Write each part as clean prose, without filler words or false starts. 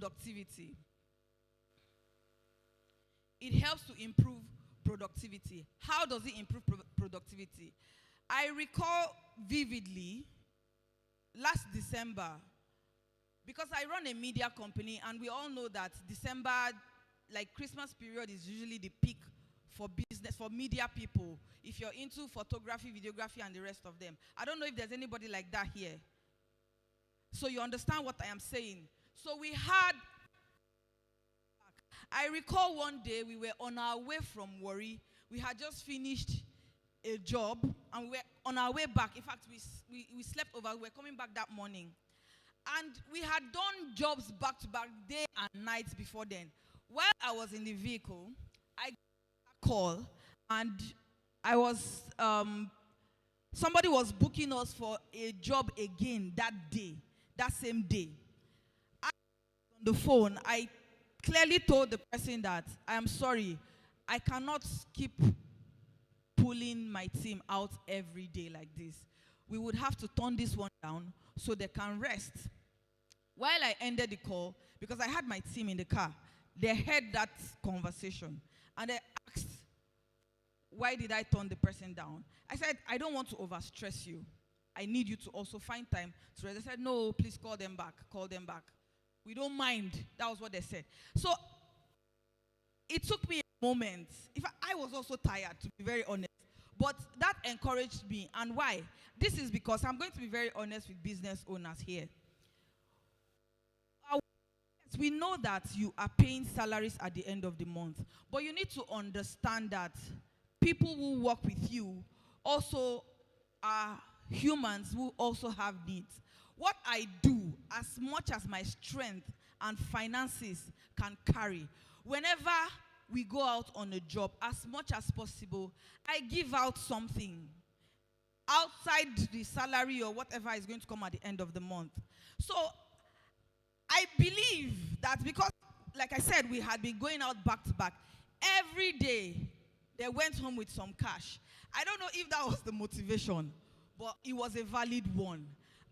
productivity. It helps to improve productivity. How does it improve productivity? I recall vividly last December, because I run a media company, and we all know that December, like Christmas period, is usually the peak for business, for media people. If you're into photography, videography, and the rest of them. I don't know if there's anybody like that here. So you understand what I am saying. So I recall one day we were on our way from Warri. We had just finished a job, and we were on our way back. In fact, we slept over. We were coming back that morning. And we had done jobs back to back, day and night before then. While I was in the vehicle, I got a call, and somebody was booking us for a job again that day, that same day. On the phone, I clearly told the person that I am sorry, I cannot keep pulling my team out every day like this. We would have to turn this one down so they can rest. While I ended the call, because I had my team in the car, they heard that conversation, and they asked, why did I turn the person down? I said, I don't want to overstress you. I need you to also find time to rest. They said, no, please call them back. Call them back. We don't mind. That was what they said. So it took me a moment. I was also tired, to be very honest. But that encouraged me. And why? This is because I'm going to be very honest with business owners here. We know that you are paying salaries at the end of the month. But you need to understand that people who work with you also are humans who also have needs. What I do, as much as my strength and finances can carry, whenever we go out on a job, as much as possible, I give out something outside the salary or whatever is going to come at the end of the month. So I believe that because, like I said, we had been going out back to back, every day they went home with some cash. I don't know if that was the motivation, but it was a valid one.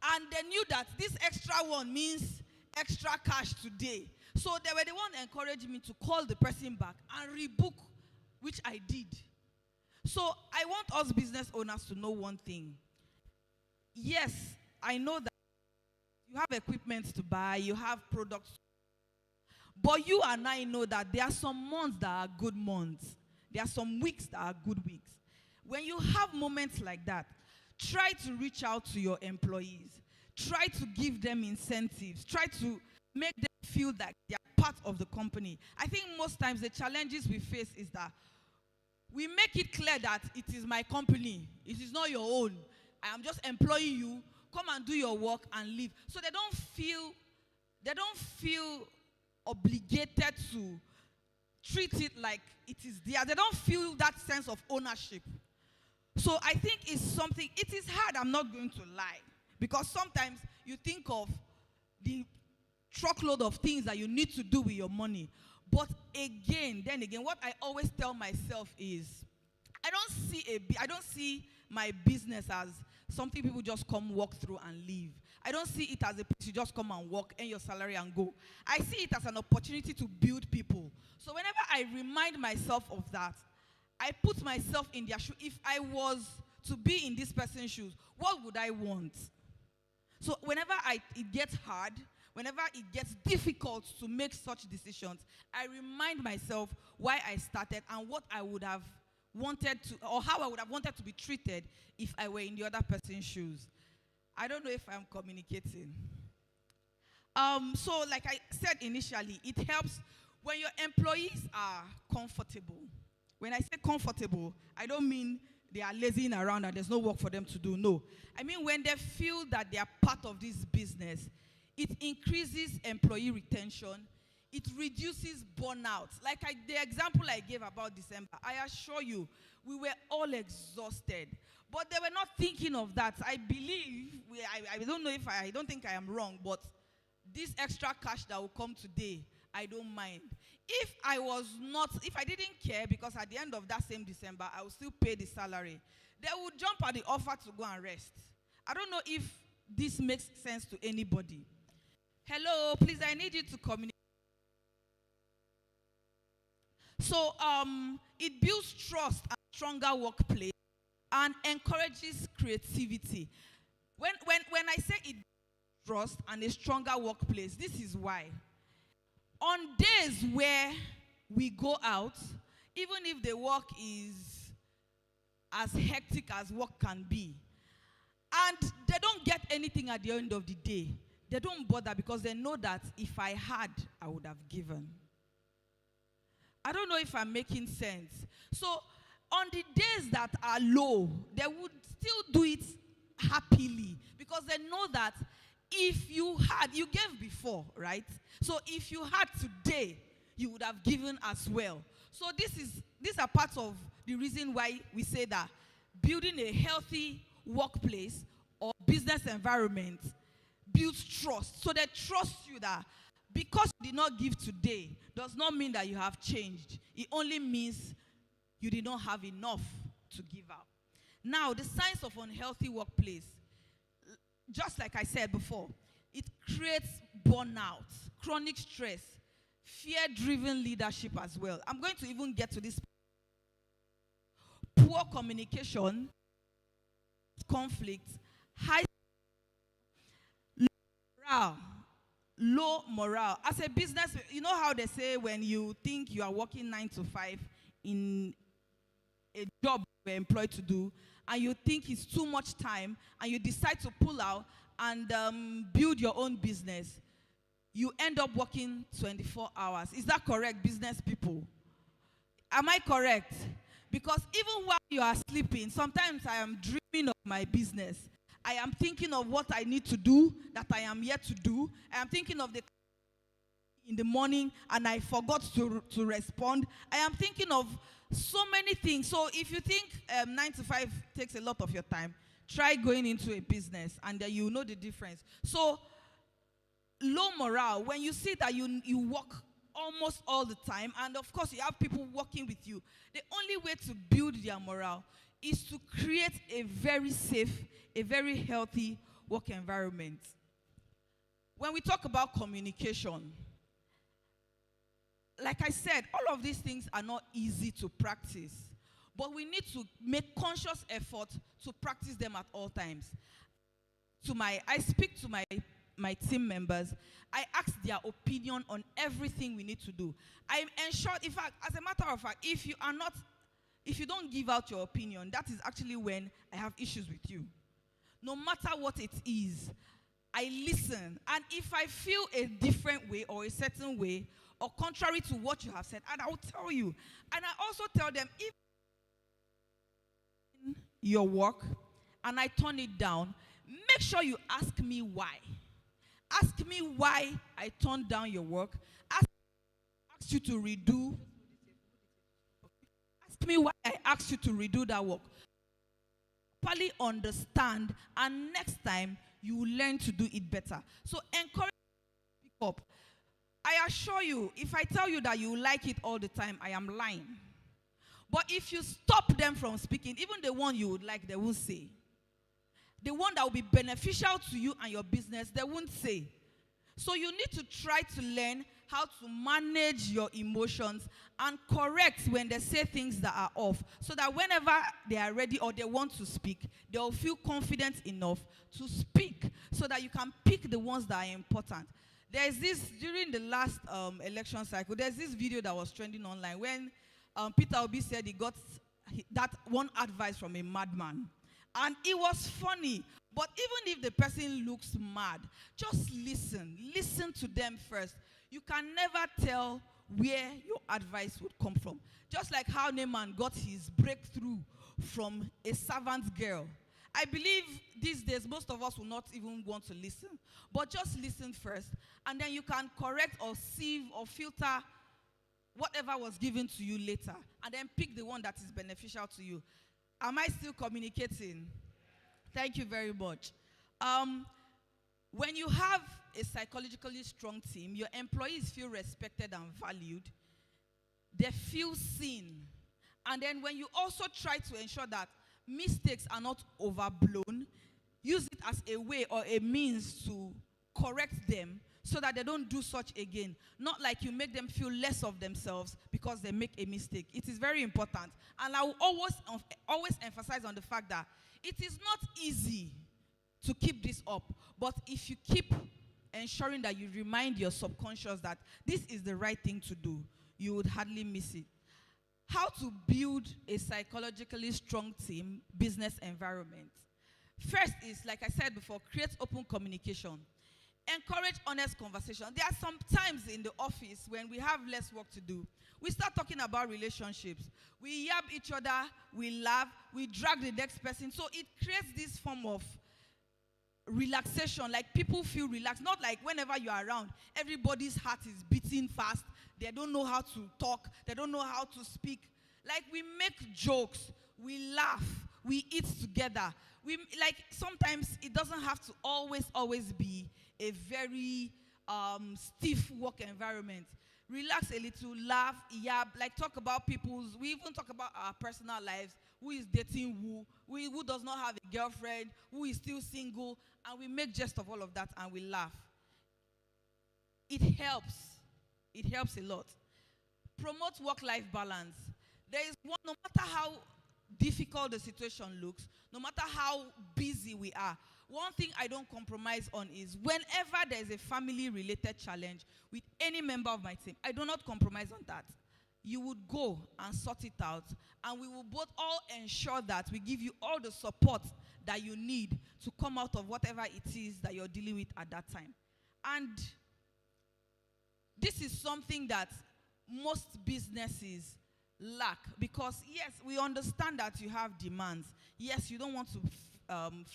And they knew that this extra one means extra cash today. So they were the one encouraging me to call the person back and rebook, which I did. So I want us business owners to know one thing. Yes, I know that you have equipment to buy, you have products, but you and I know that there are some months that are good months. There are some weeks that are good weeks. When you have moments like that, try to reach out to your employees. Try to give them incentives. Try to make them feel that they are part of the company. I think most times the challenges we face is that we make it clear that it is my company. It is not your own. I am just employing you. Come and do your work and leave. So they don't feel obligated to treat it like it is theirs. They don't feel that sense of ownership. So I think it's something, it is hard, I'm not going to lie. Because sometimes you think of the truckload of things that you need to do with your money. But again, what I always tell myself is, I don't see my business as something people just come walk through and leave. I don't see it as a place you just come and work, earn your salary and go. I see it as an opportunity to build people. So whenever I remind myself of that, I put myself in their shoes. If I was to be in this person's shoes, what would I want? So whenever it gets hard, whenever it gets difficult to make such decisions, I remind myself why I started and what I would have wanted to, or how I would have wanted to be treated if I were in the other person's shoes. I don't know if I'm communicating. So like I said initially, it helps when your employees are comfortable. When I say comfortable, I don't mean they are lazing around and there's no work for them to do. No. I mean when they feel that they are part of this business, it increases employee retention. It reduces burnout. Like the example I gave about December, I assure you, we were all exhausted. But they were not thinking of that. I believe, I don't think I am wrong, but this extra cash that will come today, I don't mind. If I didn't care, because at the end of that same December, I would still pay the salary, they would jump at the offer to go and rest. I don't know if this makes sense to anybody. Hello, please, I need you to communicate. So it builds trust and stronger workplace and encourages creativity. When I say it builds trust and a stronger workplace, this is why. On days where we go out, even if the work is as hectic as work can be, and they don't get anything at the end of the day, they don't bother because they know that if I had, I would have given. I don't know if I'm making sense. So on the days that are low, they would still do it happily because they know that if you had, you gave before, right? So if you had today, you would have given as well. So these are parts of the reason why we say that building a healthy workplace or business environment builds trust. So they trust you that because you did not give today does not mean that you have changed. It only means you did not have enough to give out. Now, the signs of unhealthy workplace, just like I said before, it creates burnout, chronic stress, fear-driven leadership as well. I'm going to even get to this. Poor communication, conflict, high morale, low morale. As a business, you know how they say when you think you are working 9 to 5 in a job you're employed to do, and you think it's too much time, and you decide to pull out and build your own business, you end up working 24 hours. Is that correct, business people? Am I correct? Because even while you are sleeping, sometimes I am dreaming of my business. I am thinking of what I need to do that I am yet to do. I am thinking of the in the morning and I forgot to respond. I am thinking of so many things. So if you think 9 to 5 takes a lot of your time, try going into a business and then you know the difference. So low morale, when you see that you work almost all the time, and of course you have people working with you, the only way to build their morale is to create a very safe, a very healthy work environment. When we talk about communication, like I said, all of these things are not easy to practice, but we need to make conscious effort to practice them at all times. I speak to my team members. I ask their opinion on everything we need to do. I ensure, in fact, as a matter of fact, if you don't give out your opinion, that is actually when I have issues with you. No matter what it is, I listen. And if I feel a different way or a certain way, or contrary to what you have said, and I will tell you. And I also tell them, if your work and I turn it down, make sure you ask me why. Ask me why I turned down your work. Ask you to redo. Ask me why I asked you to redo that work. Properly understand, and next time you will learn to do it better. So encourage you to pick up. I assure you, if I tell you that you like it all the time, I am lying. But if you stop them from speaking, even the one you would like, they will say. The one that will be beneficial to you and your business, they won't say. So you need to try to learn how to manage your emotions and correct when they say things that are off, so that whenever they are ready or they want to speak, they will feel confident enough to speak, so that you can pick the ones that are important. There's this, during the last election cycle, there's this video that was trending online when Peter Obi said he got that one advice from a madman. And it was funny. But even if the person looks mad, just listen. Listen to them first. You can never tell where your advice would come from. Just like how Naaman got his breakthrough from a servant girl. I believe these days most of us will not even want to listen. But just listen first, and then you can correct or sieve or filter whatever was given to you later, and then pick the one that is beneficial to you. Am I still communicating? Thank you very much. When you have a psychologically strong team, your employees feel respected and valued. They feel seen. And then when you also try to ensure that mistakes are not overblown, use it as a way or a means to correct them, so that they don't do such again. Not like you make them feel less of themselves because they make a mistake. It is very important. And I will always emphasize on the fact that it is not easy to keep this up. But if you keep ensuring that you remind your subconscious that this is the right thing to do, you would hardly miss it. How to build a psychologically strong team business environment. First is, like I said before, create open communication. Encourage honest conversation. There are some times in the office when we have less work to do. We start talking about relationships. We yab each other, we laugh, we drag the next person. So it creates this form of relaxation, like people feel relaxed. Not like whenever you are around, everybody's heart is beating fast. They don't know how to talk. They don't know how to speak. Like we make jokes, we laugh, we eat together. We like sometimes it doesn't have to always be a very stiff work environment. Relax a little, laugh, yab, like talk about people's. We even talk about our personal lives. Who is dating who does not have a girlfriend, who is still single, and we make jest of all of that and we laugh. It helps. It helps a lot. Promote work-life balance. There is one, no matter how difficult the situation looks, no matter how busy we are, one thing I don't compromise on is whenever there is a family-related challenge with any member of my team, I do not compromise on that. You would go and sort it out, and we will both all ensure that we give you all the support that you need to come out of whatever it is that you're dealing with at that time. And this is something that most businesses lack, because yes, we understand that you have demands. Yes, you don't want to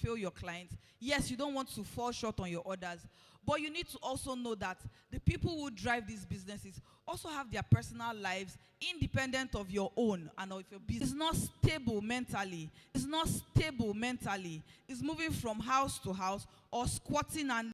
fail your clients. Yes, you don't want to fall short on your orders. But you need to also know that the people who drive these businesses also have their personal lives independent of your own and of your business. It's not stable mentally. It's not stable mentally. It's moving from house to house or squatting and